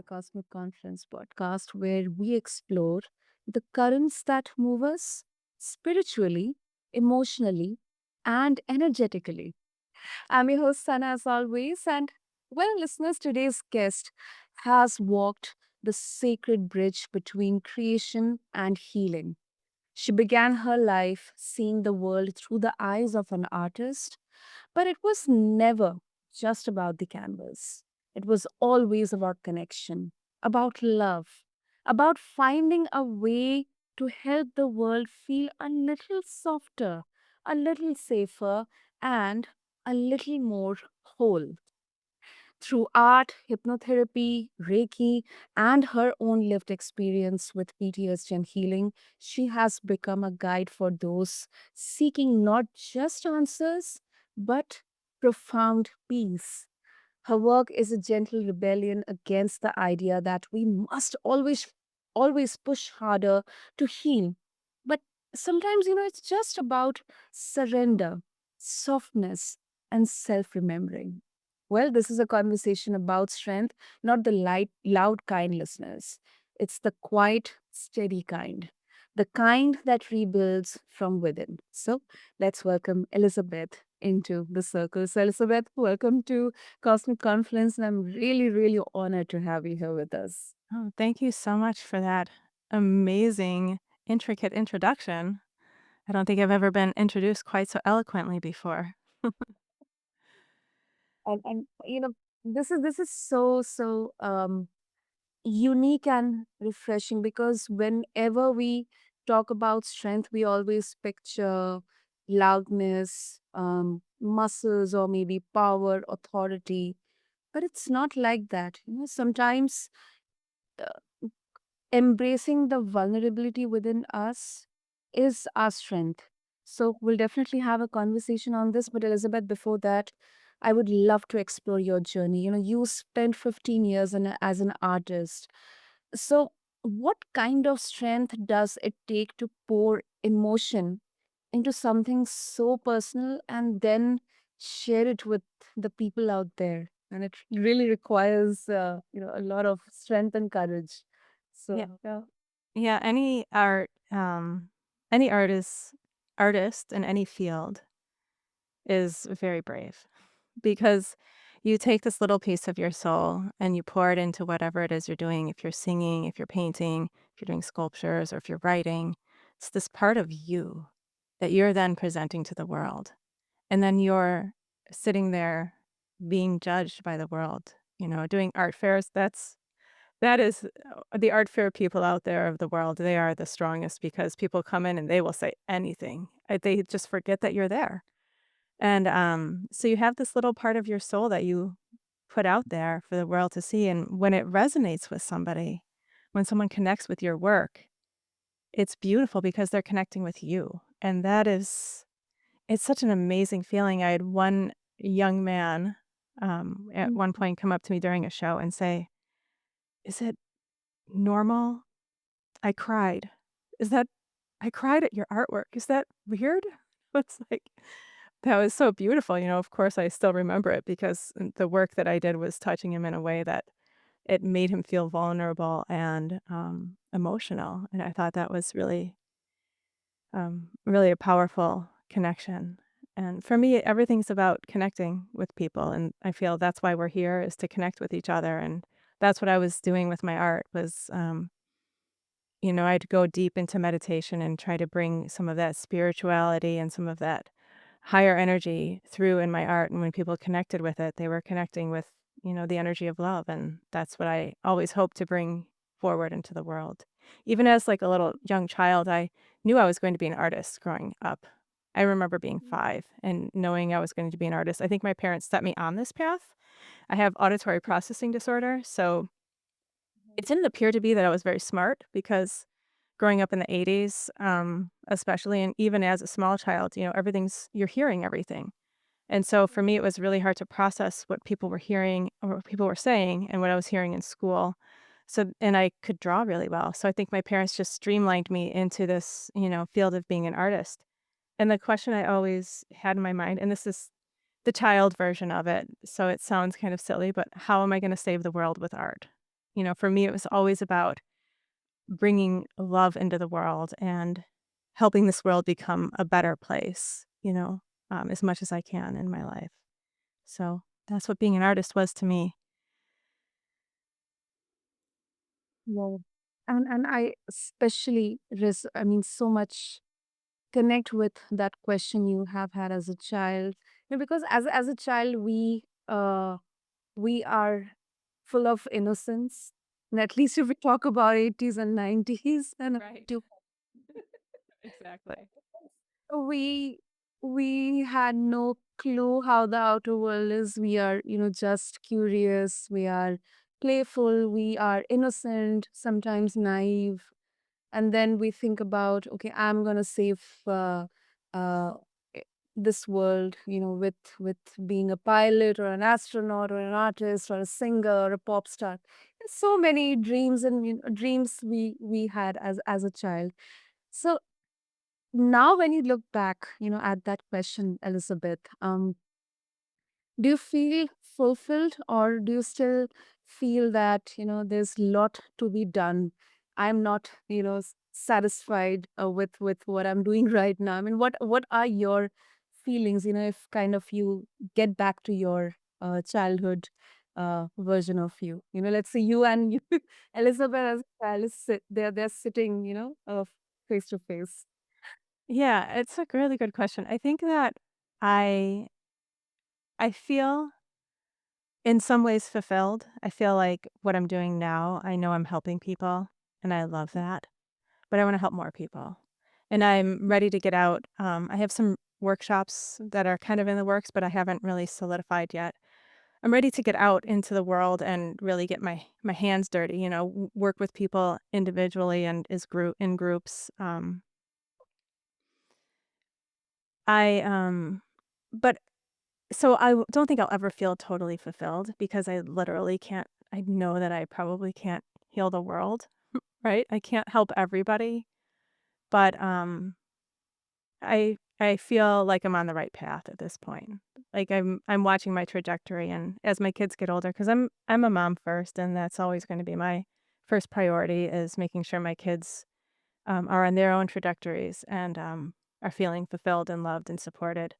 Cosmic Confluence podcast, where we explore the currents that move us spiritually, emotionally, and energetically. I'm your host, Sana, as always. And well, listeners, today's guest has walked the sacred bridge between creation and healing. She began her life seeing the world through the eyes of an artist, but it was never just about the canvas. It was always about connection, about love, about finding a way to help the world feel a little softer, a little safer, and a little more whole. Through art, hypnotherapy, Reiki, and her own lived experience with PTSD and healing, she has become a guide for those seeking not just answers, but profound peace. Her work is a gentle rebellion against the idea that we must always push harder to heal. But sometimes, it's just about surrender, softness, and self-remembering. Well, this is a conversation about strength, not the loud kind, listeners. It's the quiet, steady kind, the kind that rebuilds from within. So let's welcome Elizabeth into the circle. So, Elizabeth, welcome to Cosmic Confluence, and I'm really, really honored to have you here with us. Oh, thank you so much for that amazing, intricate introduction. I don't think I've ever been introduced quite so eloquently before. And this is so unique and refreshing because whenever we talk about strength, we always picture loudness, muscles, or maybe power, authority. But it's not like that. Sometimes embracing the vulnerability within us is our strength. So we'll definitely have a conversation on this. But Elizabeth, before that, I would love to explore your journey. You spent 15 years as an artist. So what kind of strength does it take to pour emotion into something so personal and then share it with the people out there? And it really requires, a lot of strength and courage. Yeah. So, yeah. Yeah, any artist in any field is very brave because you take this little piece of your soul and you pour it into whatever it is you're doing. If you're singing, if you're painting, if you're doing sculptures, or if you're writing, it's this part of you that you're then presenting to the world. And then you're sitting there being judged by the world, doing art fairs. That is the art fair people out there of the world, they are the strongest because people come in and they will say anything. They just forget that you're there. And so you have this little part of your soul that you put out there for the world to see. And when it resonates with somebody, when someone connects with your work, it's beautiful because they're connecting with you. And it's such an amazing feeling. I had one young man at one Mhm. point come up to me during a show and say, "Is it normal? I cried. Is that I cried at your artwork. Is that weird?" It's like that was so beautiful. Of course, I still remember it because the work that I did was touching him in a way that it made him feel vulnerable and emotional. And I thought that was really a powerful connection. And for me, everything's about connecting with people, and I feel that's why we're here is to connect with each other. And that's what I was doing with my art was, I'd go deep into meditation and try to bring some of that spirituality and some of that higher energy through in my art. And when people connected with it, they were connecting with, the energy of love. And that's what I always hope to bring forward into the world. Even as like a little young child, I knew I was going to be an artist growing up. I remember being 5 and knowing I was going to be an artist. I think my parents set me on this path. I have auditory processing disorder, so it didn't appear to be that I was very smart because growing up in the '80s, especially, and even as a small child, you're hearing everything. And so for me, it was really hard to process what people were hearing or what people were saying and what I was hearing in school. So, and I could draw really well. So I think my parents just streamlined me into this, field of being an artist. And the question I always had in my mind, and this is the child version of it, so it sounds kind of silly, but how am I going to save the world with art? For me, it was always about bringing love into the world and helping this world become a better place, as much as I can in my life. So that's what being an artist was to me. Wow. And I especially I mean, so much connect with that question you have had as a child. Because as a child, we are full of innocence. And at least if we talk about 80s and 90s, and Right. to Exactly. we we had no clue how the outer world is. We are, just curious. We are playful. We are innocent, sometimes naive. And then we think about, okay, I'm gonna save uh, i- this world, with being a pilot or an astronaut or an artist or a singer or a pop star. So many dreams and dreams we had as a child. So now when you look back, at that question, Elizabeth, do you feel fulfilled, or do you still feel that, there's a lot to be done? I'm not, satisfied with what I'm doing right now. I mean, what are your feelings, if kind of you get back to your childhood version of you? Let's say you and you, Elizabeth as a child is they're sitting, face to face. Yeah, it's a really good question. I think that I I feel in some ways fulfilled. I feel like what I'm doing now, I know I'm helping people and I love that, but I want to help more people. And I'm ready to get out. I have some workshops that are kind of in the works, but I haven't really solidified yet. I'm ready to get out into the world and really get my hands dirty, work with people individually and as groups. I but So don't think I'll ever feel totally fulfilled because I literally can't. I know that I probably can't heal the world, right? I can't help everybody, but I feel like I'm on the right path at this point. Like I'm watching my trajectory, and as my kids get older, because I'm a mom first, and that's always going to be my first priority is making sure my kids are on their own trajectories and are feeling fulfilled and loved and supported.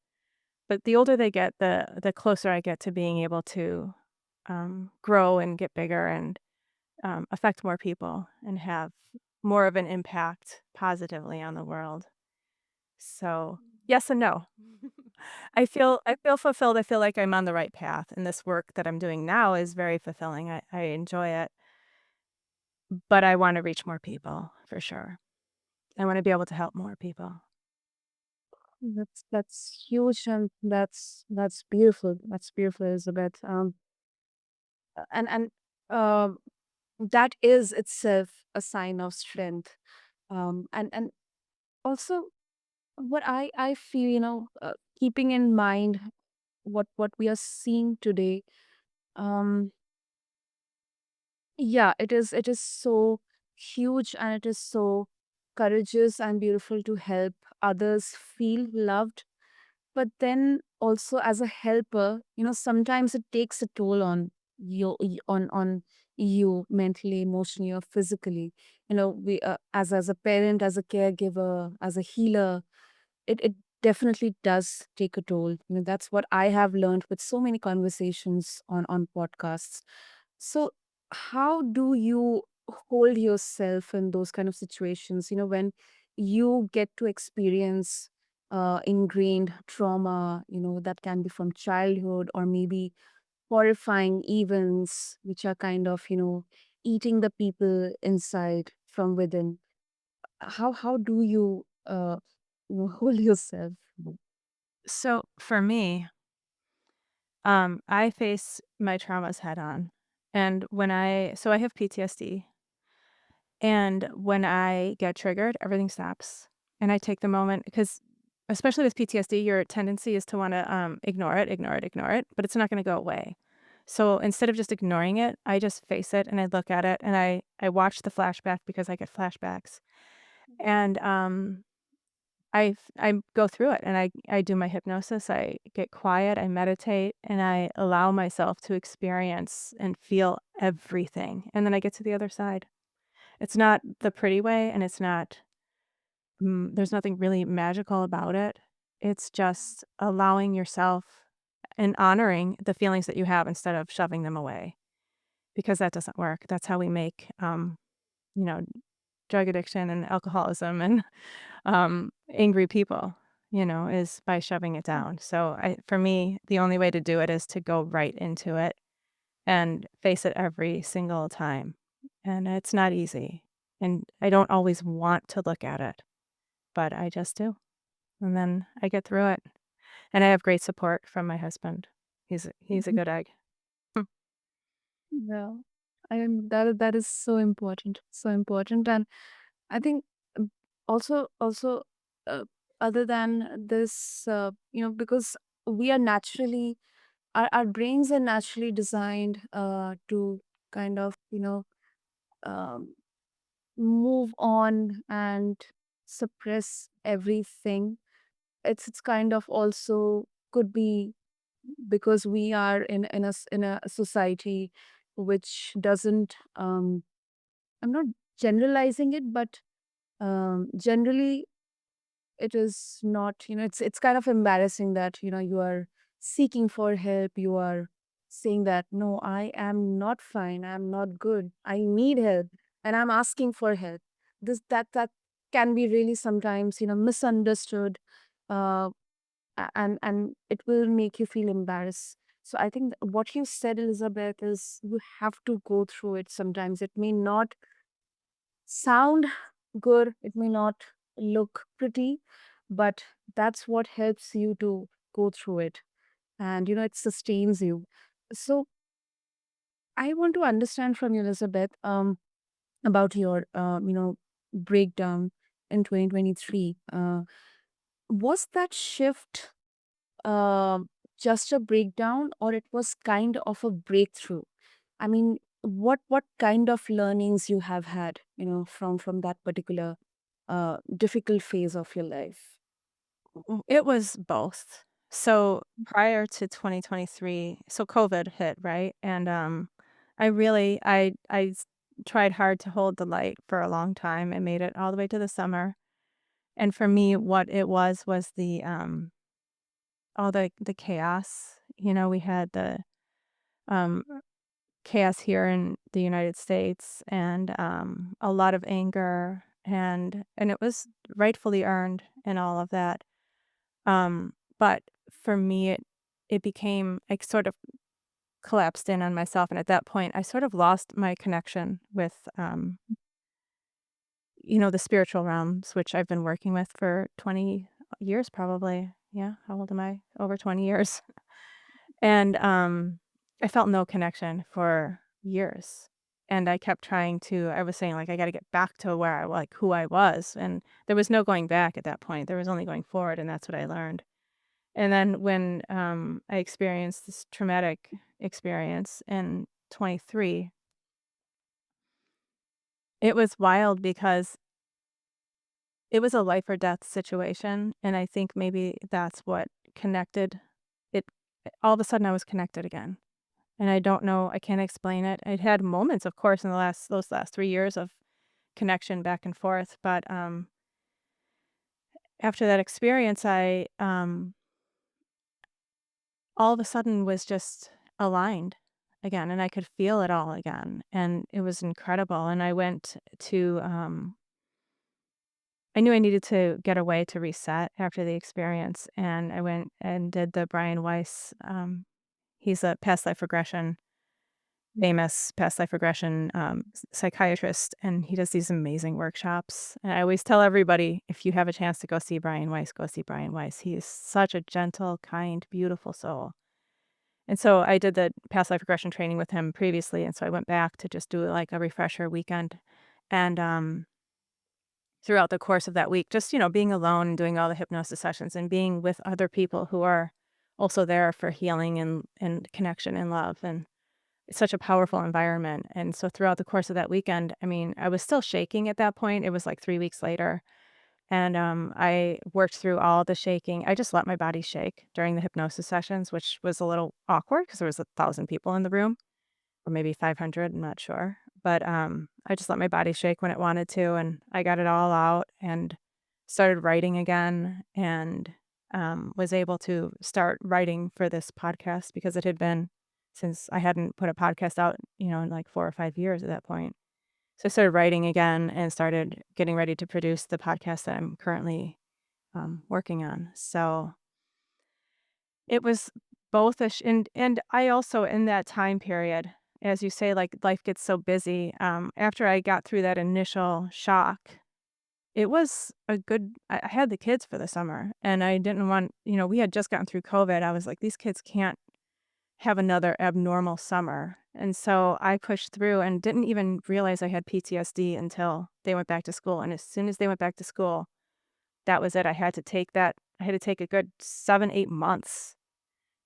But the older they get, the closer I get to being able to, grow and get bigger and, affect more people and have more of an impact positively on the world. So, yes and no. I feel fulfilled, I feel like I'm on the right path, and this work that I'm doing now is very fulfilling, I enjoy it, but I wanna reach more people, for sure. I wanna be able to help more people. That's huge, and that's beautiful. That's beautiful, Elizabeth. And uh, that is itself a sign of strength. And also, what I feel, keeping in mind what we are seeing today. Um, yeah, it is so huge, and it is so courageous and beautiful to help others feel loved. But then also as a helper, sometimes it takes a toll on you mentally, emotionally, or physically. We as a parent, as a caregiver, as a healer, it definitely does take a toll. That's what I have learned with so many conversations on podcasts. So how do you hold yourself in those kind of situations, when you get to experience ingrained trauma, that can be from childhood, or maybe horrifying events which are kind of, eating the people inside from within? How do you hold yourself? So, for me, I face my traumas head on, and I have PTSD. And when I get triggered, everything stops, and I take the moment because especially with PTSD, your tendency is to wanna, ignore it, ignore it, ignore it, but it's not gonna go away. So instead of just ignoring it, I just face it, and I look at it, and I watch the flashback because I get flashbacks, and, I go through it and I do my hypnosis, I get quiet, I meditate, and I allow myself to experience and feel everything, and then I get to the other side. It's not the pretty way, and it's not there's nothing really magical about it. It's just allowing yourself and honoring the feelings that you have instead of shoving them away, because that doesn't work. That's how we make, you know, drug addiction and alcoholism and angry people, is by shoving it down. So for me, the only way to do it is to go right into it and face it every single time. And it's not easy. And I don't always want to look at it, but I just do. And then I get through it. And I have great support from my husband. He's a Mhm. good egg. Hmm. Yeah. That is so important, so important. And I think also uh, other than this, because we are naturally our brains are naturally designed to kind of um, move on and suppress everything. It's kind of also could be because we are in a society which doesn't I'm not generalizing it, but generally it is not, it's kind of embarrassing that you are seeking for help, you are saying that no, I am not fine, I'm not good, I need help, and I'm asking for help. That can be really sometimes misunderstood, uh, and it will make you feel embarrassed. So I think what you said, Elizabeth, is you have to go through it. Sometimes it may not sound good, it may not look pretty, but that's what helps you to go through it. And it sustains you. So I want to understand from you, Elizabeth, about your breakdown in 2023. Was that shift uh, just a breakdown, or it was kind of a breakthrough? I mean, what kind of learnings you have had, from that particular difficult phase of your life? It was both. So prior to 2023, so COVID hit, right? And I tried hard to hold the light for a long time. I made it all the way to the summer. And for me, what it was all the chaos. We had the um chaos here in the United States and a lot of anger and it was rightfully earned and all of that. But for me, it became I sort of collapsed in on myself, and at that point, I sort of lost my connection with, the spiritual realms, which I've been working with for 20 years probably. Yeah, how old am I? Over 20 years. And, I felt no connection for years, and I kept trying to I was saying, like, "I gotta get back to where who I was," and there was no going back at that point, there was only going forward, and that's what I learned. And then when, I experienced this traumatic experience in '23, it was wild because it was a life or death situation, and I think maybe that's what connected it all of a sudden, I was connected again, and I don't know, I can't explain it. I'd had moments, of course, in those last 3 years of connection back and forth, but, after that experience, I, all of a sudden was just aligned again, and I could feel it all again, and it was incredible, and I knew I needed to get away to reset after the experience, and I went and did the Brian Weiss, he's a past life regression famous past life regression, psychiatrist, and he does these amazing workshops, and I always tell everybody, "If you have a chance to go see Brian Weiss, go see Brian Weiss." He is such a gentle, kind, beautiful soul. And so I did the past life regression training with him previously, and so I went back to just do, like, a refresher weekend, and, throughout the course of that week, just, being alone and doing all the hypnosis sessions and being with other people who are also there for healing and connection and love, and it's such a powerful environment, and so throughout the course of that weekend, I mean, I was still shaking at that point, it was, like, 3 weeks later, And, I worked through all the shaking. I just let my body shake during the hypnosis sessions, which was a little awkward because there was 1,000 people in the room, or maybe 500, I'm not sure. But, I just let my body shake when it wanted to, and I got it all out and started writing again and, was able to start writing for this podcast because it had been since I hadn't put a podcast out, in like 4 or 5 years at that point. So I started writing again and started getting ready to produce the podcast that I'm currently, working on. So it was both a sh and I also in that time period, as you say, like, life gets so busy, after I got through that initial shock, it was a good I had the kids for the summer, and I didn't want we had just gotten through COVID. I was like, "These kids can't have another abnormal summer." And so I pushed through and didn't even realize I had PTSD until they went back to school, and as soon as they went back to school, that was it. I had to take a good 7, 8 months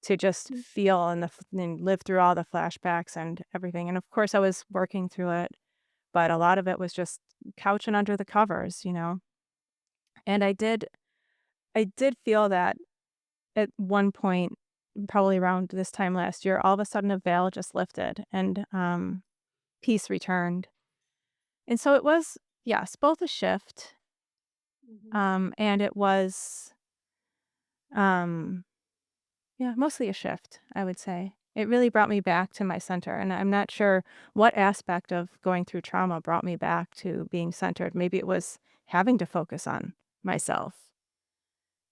to just Mm. feel and live through all the flashbacks and everything, and of course, I was working through it, but a lot of it was just couching under the covers. And I did feel that at one point, probably around this time last year, all of a sudden a veil just lifted and, peace returned. And so it was, yes, both a shift, Mhm. and it was, um, yeah, mostly a shift, I would say. It really brought me back to my center, and I'm not sure what aspect of going through trauma brought me back to being centered. Maybe it was having to focus on myself.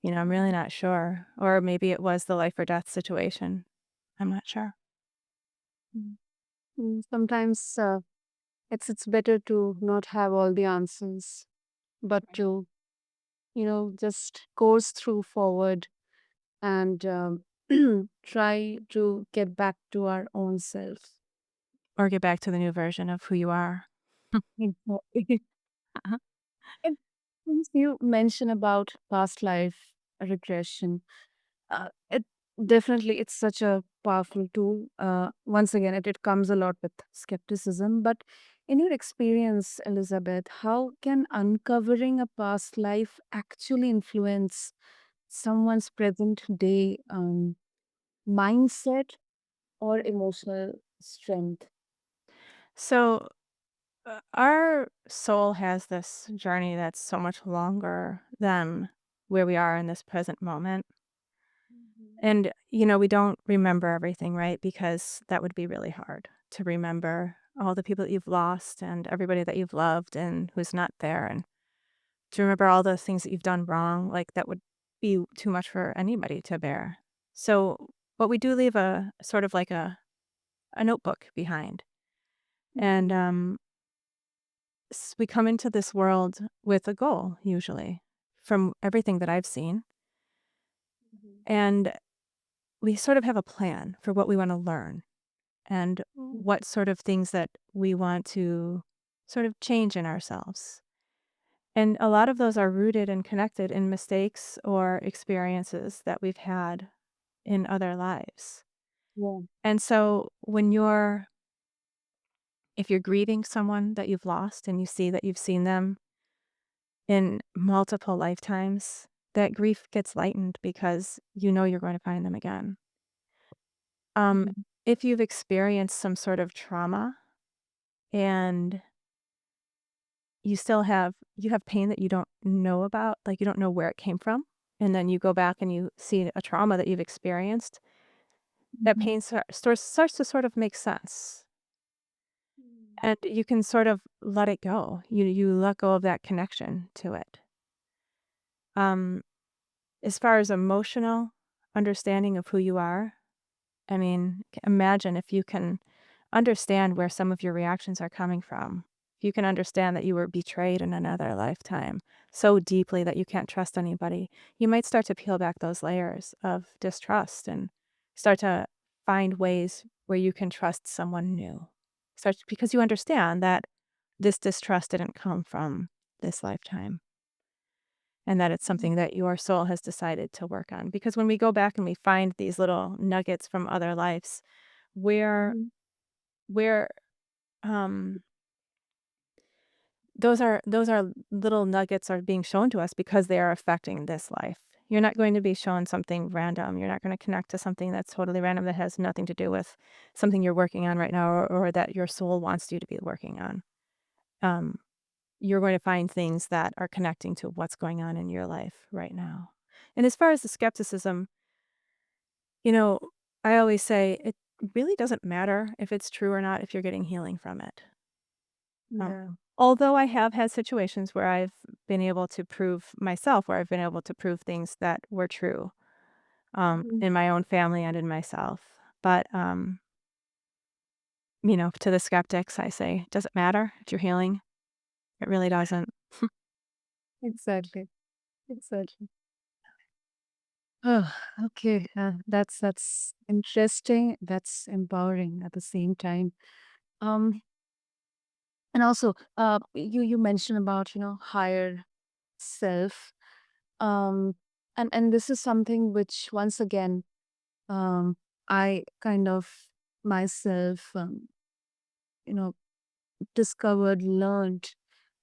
I'm really not sure. Or maybe it was the life or death situation. I'm not sure. Mm. Sometimes it's better to not have all the answers, but to just course through forward and try to get back to our own self. Or get back to the new version of who you are. Exactly. Uh-huh. And since you mentioned about past life regression, it definitely it's such a powerful tool. Once again, it comes a lot with skepticism. But in your experience, Elizabeth, how can uncovering a past life actually influence someone's present day mindset or emotional strength? So, our soul has this journey that's so much longer than where we are in this present moment. Mhm. And, we don't remember everything, right? Because that would be really hard to remember all the people that you've lost and everybody that you've loved and who's not there. And to remember all the things that you've done wrong, like that would be too much for anybody to bear. So, but we do leave a sort of like a notebook behind. And Mhm. we come into this world with a goal, usually, from everything that I've seen. Mhm. And we sort of have a plan for what we want to learn and Mhm. what sort of things that we want to sort of change in ourselves. And a lot of those are rooted and connected in mistakes or experiences that we've had in other lives. Yeah. And so if you're grieving someone that you've lost and you see that you've seen them in multiple lifetimes, that grief gets lightened because you know you're going to find them again. Um, Mhm. if you've experienced some sort of trauma and you have pain that you don't know about, like you don't know where it came from, and then you go back and you see a trauma that you've experienced, that Mhm. pain starts to sort of make sense. Mhm. And you can sort of let it go. You let go of that connection to it. Um, as far as emotional understanding of who you are, I mean, imagine if you can understand where some of your reactions are coming from. If you can understand that you were betrayed in another lifetime so deeply that you can't trust anybody, you might start to peel back those layers of distrust and start to find ways where you can trust someone new. Because you understand that this distrust didn't come from this lifetime and that it's something that your soul has decided to work on. Because when we go back and we find these little nuggets from other lives, we're Mhm. we're um those are little nuggets are being shown to us because they are affecting this life. You're not going to be shown something random. You're not gonna connect to something that's totally random that has nothing to do with something you're working on right now or that your soul wants you to be working on. Um, you're going to find things that are connecting to what's going on in your life right now. And as far as the skepticism, you know, I always say it really doesn't matter if it's true or not if you're getting healing from it. Um, Yeah. although I have had situations where I've been able to prove myself, where I've been able to prove things that were true, Mhm. in my own family and in myself. But, to the skeptics, I say, does it matter if you're healing? It really doesn't. Exactly. Exactly. Oh, okay. That's interesting. That's empowering at the same time. Um, and also, you mentioned about higher self. Um, and this is something which once again, I kind of myself, you know, discovered, learned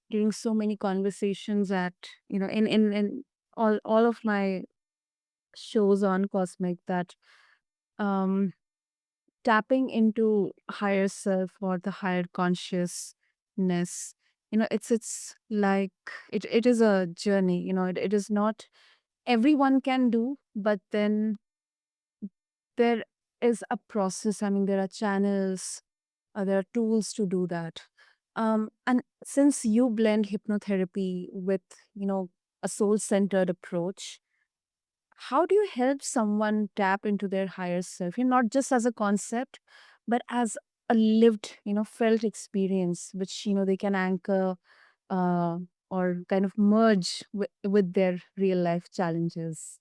during so many conversations at in all of my shows on Cosmic that um tapping into higher self or the higher consciousness, it's like it is a journey. It is not everyone can do, but then there is a process. I mean, there are channels, there are tools to do that. And since you blend hypnotherapy with a soul-centered approach, how do you help someone tap into their higher self? Not just as a concept, but as a lived, felt experience, which they can anchor uh, or kind of merge with their real life challenges.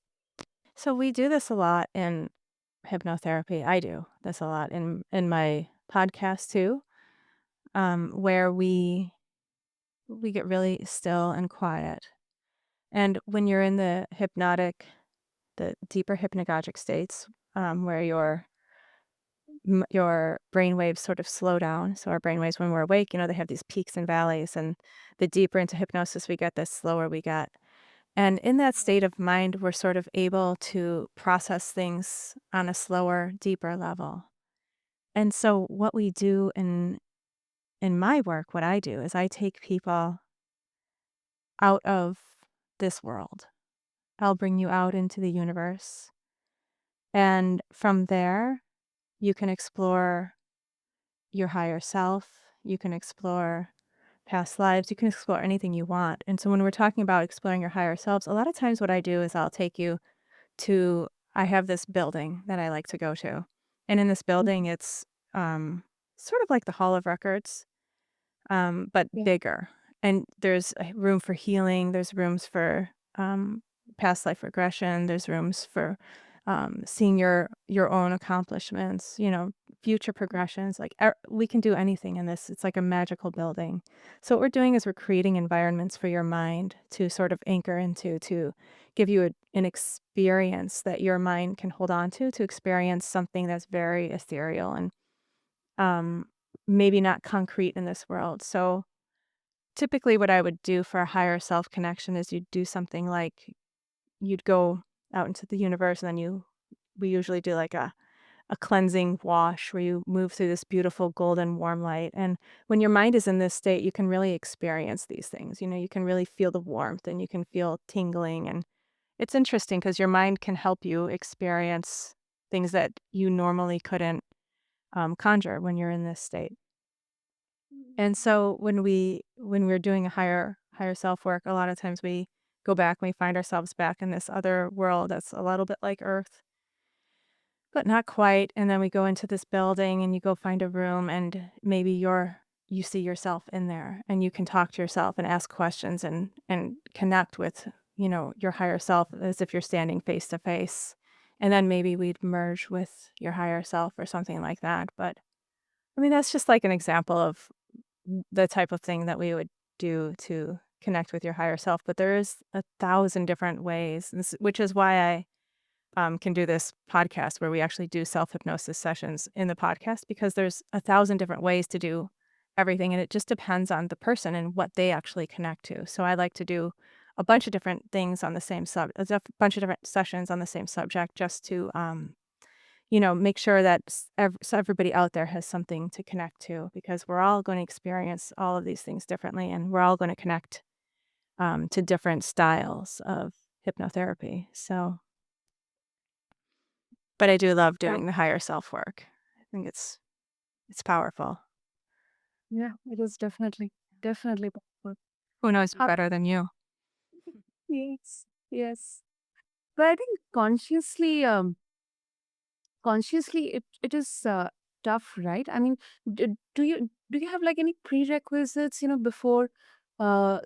So we do this a lot in hypnotherapy. I do this a lot in my podcast too, where we get really still and quiet. And when you're in the deeper hypnagogic states, where your brain waves sort of slow down. So our brain waves when we're awake, they have these peaks and valleys, and the deeper into hypnosis we get, the slower we get. And in that state of mind, we're sort of able to process things on a slower, deeper level. And so what we do in my work, what I do is I take people out of this world. I'll bring you out into the universe. And from there, you can explore your higher self. You can explore past lives. You can explore anything you want. And so when we're talking about exploring your higher selves, a lot of times what I do is I'll take you to I have this building that I like to go to. And in this building, it's sort of like the Hall of Records, but Yeah. bigger. And there's a room for healing. There's rooms for past life regression. There's rooms for seeing your own accomplishments. Future progressions. Like we can do anything in this. It's like a magical building. So what we're doing is we're creating environments for your mind to sort of anchor into, to give you an experience that your mind can hold on to experience something that's very ethereal and um, maybe not concrete in this world. So typically, what I would do for a higher self connection is you'd do something like you'd go out into the universe, and then we usually do like a cleansing wash where you move through this beautiful golden warm light. And when your mind is in this state, you can really experience these things. You can really feel the warmth and you can feel tingling. And it's interesting because your mind can help you experience things that you normally couldn't conjure when you're in this state. And so when we're doing a higher self work, a lot of times we go back and we find ourselves back in this other world that's a little bit like Earth, but not quite. And then we go into this building and you go find a room and maybe you see yourself in there and you can talk to yourself and ask questions and connect with, your higher self as if you're standing face to face. And then maybe we'd merge with your higher self or something like that. But I mean, that's just like an example of the type of thing that we would do to connect with your higher self, but there is 1,000 different ways, which is why I, can do this podcast where we actually do self-hypnosis sessions in the podcast because there's 1,000 different ways to do everything, and it just depends on the person and what they actually connect to. So I like to do a bunch of different things on the same a bunch of different sessions on the same subject just to, make sure that so everybody out there has something to connect to because we're all going to experience all of these things differently, and we're all going to connect to different styles of hypnotherapy. So, but I do love Yeah, doing the higher self work. I think it's powerful. yeah, it is definitely powerful. Who knows Uh, better than you? yes, yes. But I think consciously it is tough, right? I mean, do you have like any prerequisites, before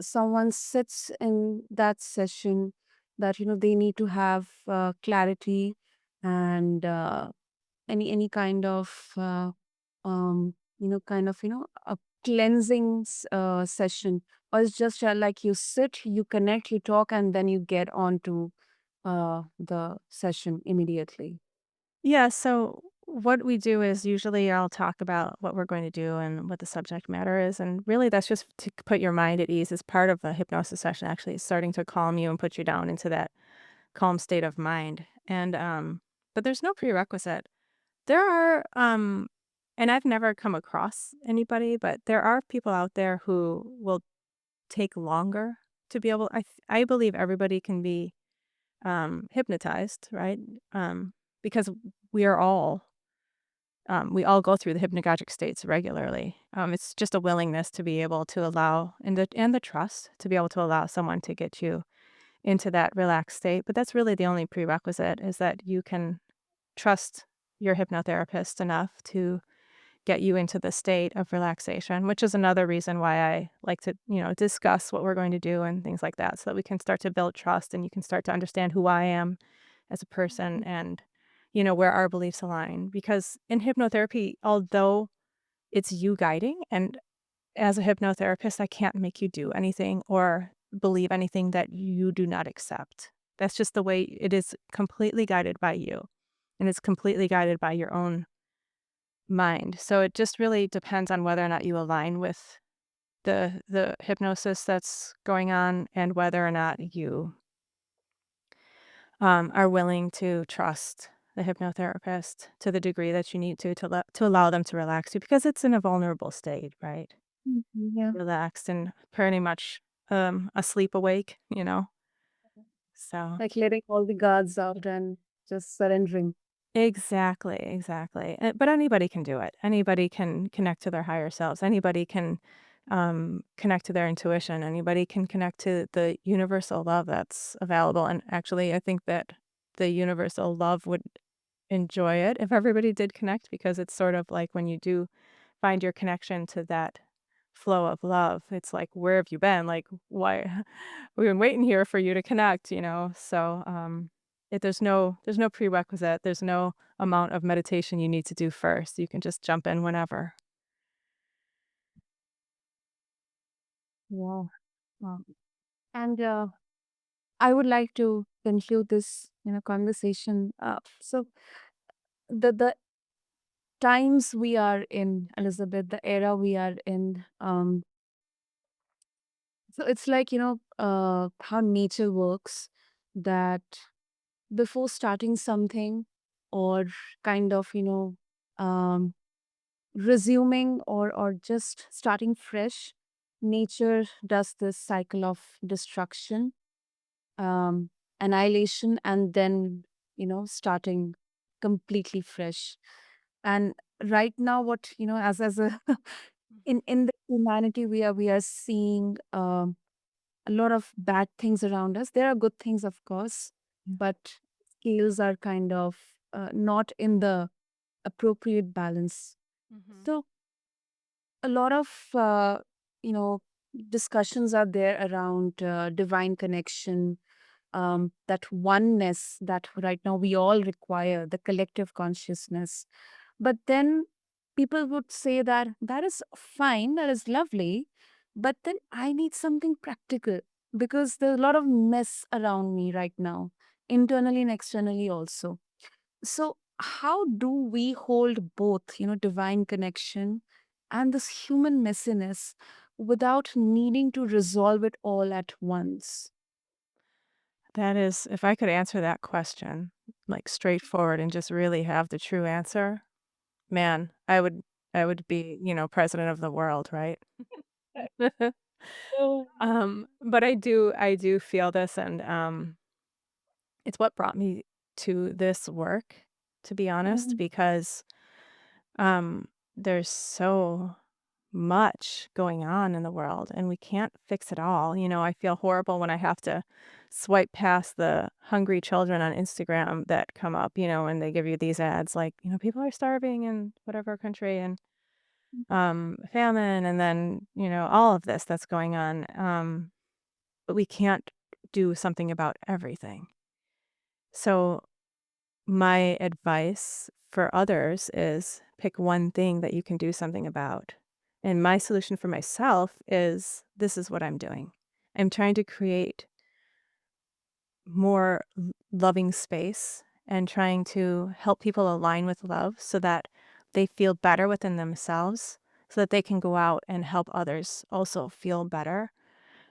someone sits in that session, that they need to have clarity, and any kind of a cleansing session, or it's just like you sit, you connect, you talk, and then you get on to the session immediately. Yeah, so what we do is usually I'll talk about what we're going to do and what the subject matter is. And really, that's just to put your mind at ease as part of the hypnosis session, actually, it's starting to calm you and put you down into that calm state of mind. But there's no prerequisite. There are, and I've never come across anybody, but there are people out there who will take longer to be able, I believe everybody can be hypnotized, right? Because we are all we all go through the hypnagogic states regularly. It's just a willingness to be able to allow and the trust to be able to allow someone to get you into that relaxed state. But that's really the only prerequisite is that you can trust your hypnotherapist enough to get you into the state of relaxation, which is another reason why I like to, discuss what we're going to do and things like that so that we can start to build trust and you can start to understand who I am as a person and where our beliefs align because in hypnotherapy, although it's you guiding and as a hypnotherapist, I can't make you do anything or believe anything that you do not accept. That's just the way it is completely guided by you and it's completely guided by your own mind. So it just really depends on whether or not you align with the hypnosis that's going on and whether or not you are willing to trust the hypnotherapist to the degree that you need to allow them to relax you because it's in a vulnerable state, right? Mhm, yeah. Relaxed and pretty much asleep awake. So Like letting all the guards out and just surrendering. exactly, exactly. But anybody can do it. Anybody can connect to their higher selves. Anybody can connect to their intuition. Anybody can connect to the universal love that's available. And actually, I think that the universal love would enjoy it if everybody did connect because it's sort of like when you do find your connection to that flow of love, it's like, where have you been? Like, why we've been waiting here for you to connect. So there's no prerequisite. There's no amount of meditation you need to do first. You can just jump in whenever. Wow. Wow. And I would like to conclude this conversation. So the times we are in, Elizabeth, the era we are in. So it's like how nature works. That before starting something, or kind of um, resuming, or just starting fresh, nature does this cycle of destruction, um, annihilation, and then starting completely fresh. And right now, what as a in the humanity, we are seeing a lot of bad things around us. There are good things, of course, but scales are kind of not in the appropriate balance. Mhm. So a lot of you know discussions are there around divine connection, that oneness that right now we all require, the collective consciousness. But then people would say that that is fine, that is lovely, but then I need something practical, because there's a lot of mess around me right now, internally and externally also. So how do we hold both, divine connection and this human messiness without needing to resolve it all at once? That is, if I could answer that question, like, straightforward and just really have the true answer, man, I would be, president of the world, right? Oh. But I do feel this, and, it's what brought me to this work, to be honest, Mhm. because, um, there's so much going on in the world, and we can't fix it all. I feel horrible when I have to swipe past the hungry children on Instagram that come up, and they give you these ads like, people are starving in whatever country, and famine, and then, all of this that's going on. But we can't do something about everything. So my advice for others is pick one thing that you can do something about. And my solution for myself is this is what I'm doing. I'm trying to create more loving space and trying to help people align with love so that they feel better within themselves so that they can go out and help others also feel better.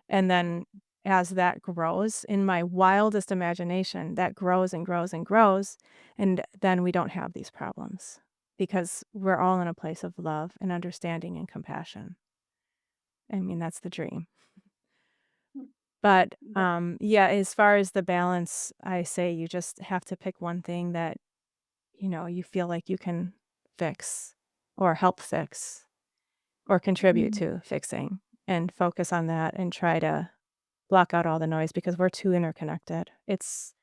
And then as that grows, in my wildest imagination, that grows and grows and grows, and then we don't have these problems because we're all in a place of love and understanding and compassion. I mean, that's the dream. But, That- yeah, as far as the balance, I say you just have to pick one thing that, you feel like you can fix or help fix or contribute mm, to fixing and focus on that and try to block out all the noise because we're too interconnected. It's,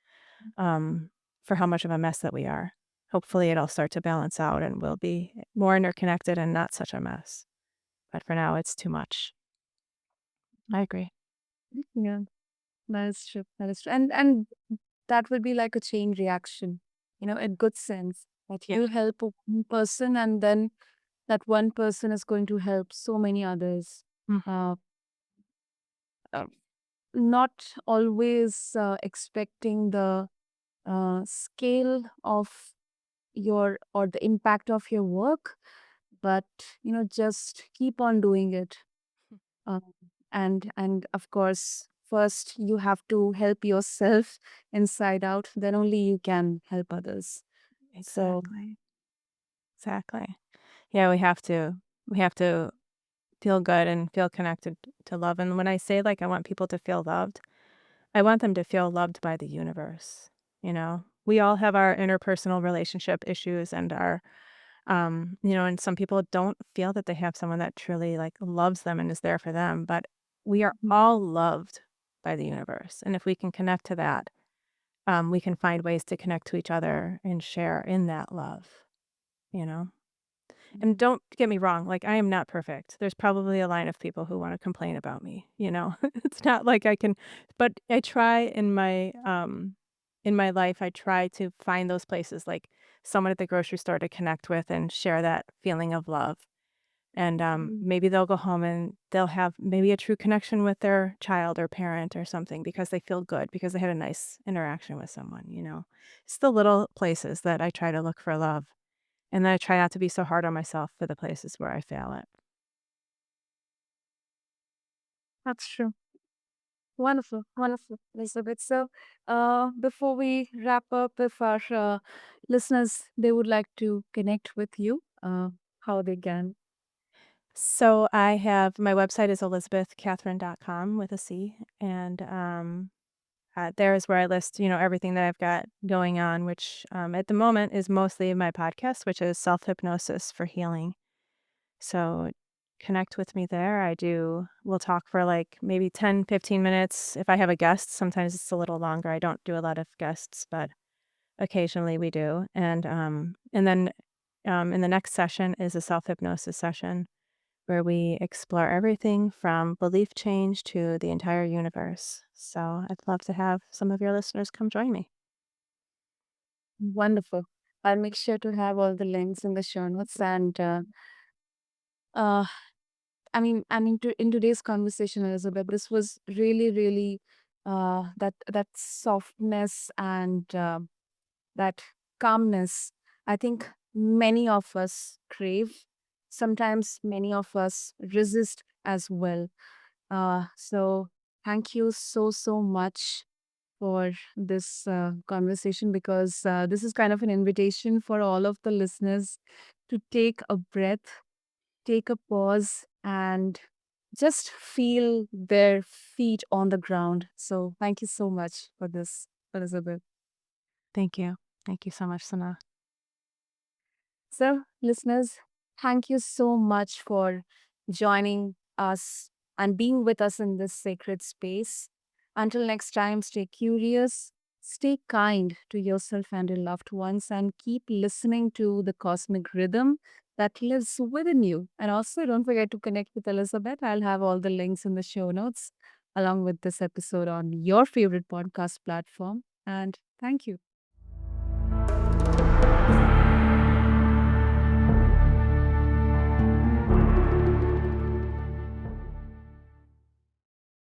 for how much of a mess that we are. Hopefully, it'll start to balance out and we'll be more interconnected and not such a mess. But for now, it's too much. I agree. Yeah, that is true. That is true. And that will be like a chain reaction, in good sense. That Yeah. you help a one person and then that one person is going to help so many others. Mm, Uh, uh, Not always expecting the scale of your or the impact of your work, but just keep on doing it. Um, and of course, first you have to help yourself inside out. Then only you can help others. So exactly. Exactly. Yeah, we have to feel good and feel connected to love. And when I say, like, I want people to feel loved, I want them to feel loved by the universe, We all have our interpersonal relationship issues and and some people don't feel that they have someone that truly, like, loves them and is there for them, but we are mhm, all loved by the universe. And if we can connect to that, we can find ways to connect to each other and share in that love, you know? And mhm, don't get me wrong, like, I am not perfect. There's probably a line of people who wanna complain about me? It's not like I can, but I try in my life, I try to find those places, like someone at the grocery store to connect with and share that feeling of love. And, mhm, maybe they'll go home and they'll have maybe a true connection with their child or parent or something because they feel good, because they had a nice interaction with someone? It's the little places that I try to look for love. And then I try not to be so hard on myself for the places where I fail at. that's true. Wonderful, wonderful, Elizabeth. So, before we wrap up, if our listeners they would like to connect with you, how they can. So I have my website is elizabethcatherine.com with a C, and, there is where I list, everything that I've got going on, which, at the moment is mostly my podcast, which is self-hypnosis for healing. So connect with me there. We'll talk for, like, maybe 10, 15 minutes. If I have a guest, sometimes it's a little longer. I don't do a lot of guests, but occasionally we do. And then in the next session is a self hypnosis session where we explore everything from belief change to the entire universe. So I'd love to have some of your listeners come join me. Wonderful. I'll make sure to have all the links in the show notes. And uh, in today's conversation, Elizabeth, this was really, really that softness and that calmness. I think many of us crave. sometimes many of us resist as well. So thank you so much for this conversation, because this is kind of an invitation for all of the listeners to take a breath, take a pause, and just feel their feet on the ground. So thank you so much for this, Elizabeth. Thank you. Thank you so much, Sana. So, listeners, thank you so much for joining us and being with us in this sacred space. Until next time, stay curious, stay kind to yourself and your loved ones, and keep listening to the cosmic rhythm that lives within you. And also, don't forget to connect with Elizabeth. I'll have all the links in the show notes along with this episode on your favorite podcast platform. And thank you.